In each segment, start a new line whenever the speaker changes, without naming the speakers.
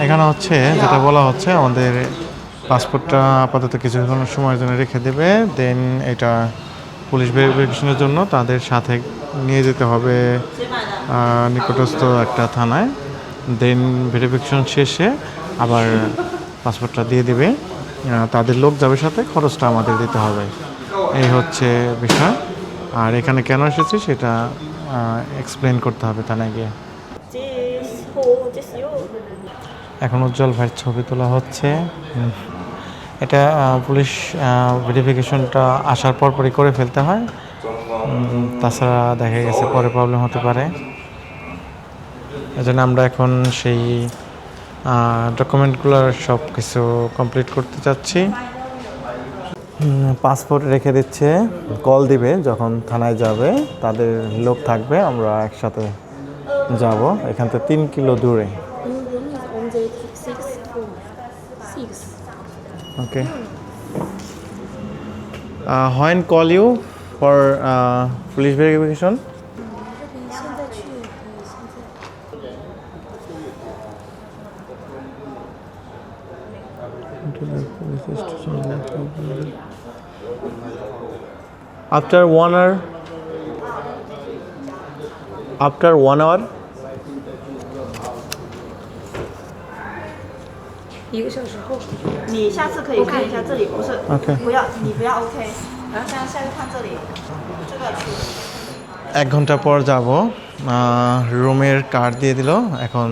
এখানে হচ্ছে যেটা বলা হচ্ছে আমাদের পাসপোর্টটা আপাতত কিছুক্ষণ সময়ের জন্য রেখে দেবে, দেন এটা পুলিশ ভেরিফিকেশনের জন্য তাদের সাথে নিয়ে যেতে হবে নিকটস্থ একটা থানায়। দেন ভেরিফিকেশন শেষে আবার পাসপোর্টটা দিয়ে দিবে, তাদের লোক যাবে সাথে, খরচটা আমাদের দিতে হবে। এই হচ্ছে বিষয়। আর এখানে কেন এসেছি সেটা এক্সপ্লেন করতে হবে থানায় গিয়ে। এখন উজ্জ্বল ভাইয়ের ছবি তোলা হচ্ছে। এটা পুলিশ ভেরিফিকেশনটা আসার পরপরই করে ফেলতে হয়, তাছাড়া দেখা গেছে পরে প্রবলেম হতে পারে। এজন্য আমরা এখন সেই ডকুমেন্টগুলোর সব কিছু কমপ্লিট করতে চাচ্ছি। পাসপোর্ট রেখে দিচ্ছে, কল দিবে যখন থানায় যাবে, তাদের লোক থাকবে, আমরা একসাথে যাব। এখান থেকে 3 কিলো দূরে। ওকে, when call you for police verification? After 1 hour. After 1 hour.
1个小时后，
你下次可以看一下这里，不是
Okay.
不要你不要 OK，然后下次看这里，这个区。
1 ঘন্টা পর যাব। রুমের কার্ড দিয়ে দিল, এখন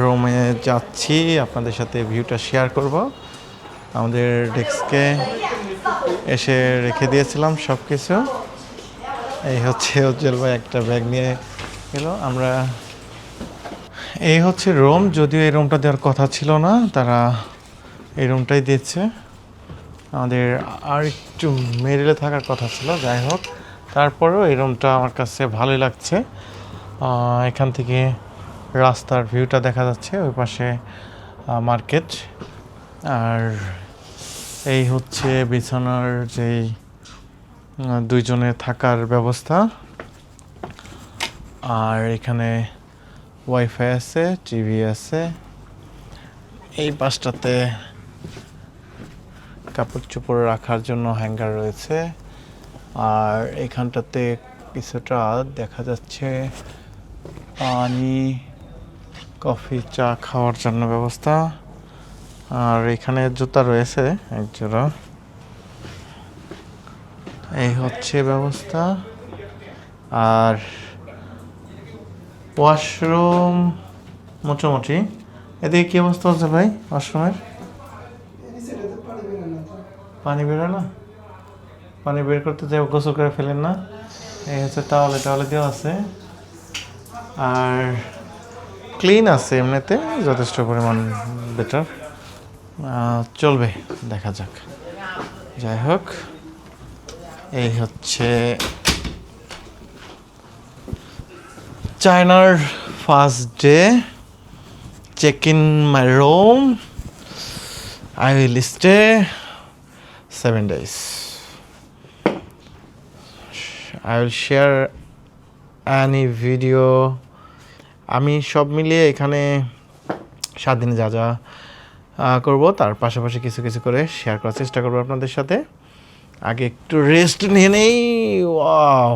রুমে যাচ্ছি, আপনাদের সাথে ভিউটা শেয়ার করব। আমাদের ডেস্কে এসে রেখে দিয়েছিলাম সব কিছু। এই হচ্ছে উজ্জ্বল ভাই একটা ব্যাগ নিয়ে গেল। আমরা এই হচ্ছে রুম, যদিও এই রুমটা দেওয়ার কথা ছিল না, তারা এই রুমটাই দিচ্ছে। আমাদের আর একটু মেরিলে থাকার কথা ছিল, যাই হোক তারপরেও এই রুমটা আমার কাছে ভালোই লাগছে। এখান থেকে রাস্তার ভিউটা দেখা যাচ্ছে, ওই পাশে মার্কেট। আর এই হচ্ছে বিছানার যেই 2 জনের থাকার ব্যবস্থা। আর এখানে ওয়াইফাই আছে, টিভি আছে। এই পাশটাতে কাপড় চোপড় রাখার জন্য হ্যাঙ্গার রয়েছে। আর এখানটাতে কিছুটা দেখা যাচ্ছে পানি, কফি, চা খাওয়ার জন্য ব্যবস্থা। আর এখানে জুতা রয়েছে 1 জোড়া। এই হচ্ছে ব্যবস্থা। আর ওয়াশরুম মোটামুটি। এদিকে কি অবস্থা হচ্ছে ভাই ওয়াশরুমের? পানি বেরোয় না? পানি বের করতে যাই গোসল করে ফেলেন না? এই হচ্ছে টাওয়ালে দেওয়া আছে। আর ক্লিন আছে, এমনিতে যথেষ্ট পরিমাণ বেটার, চলবে, দেখা যাক। যাই হোক, এই হচ্ছে চায়নার first day. Check in my room. I will stay 7 days. I will share any video. আমি সব মিলিয়ে এখানে 7 দিনে যা যা করব, তার পাশাপাশি কিছু কিছু করে শেয়ার করার চেষ্টা করবো আপনাদের সাথে। আগে একটু রেস্ট নিয়ে নেই। ওয়াও।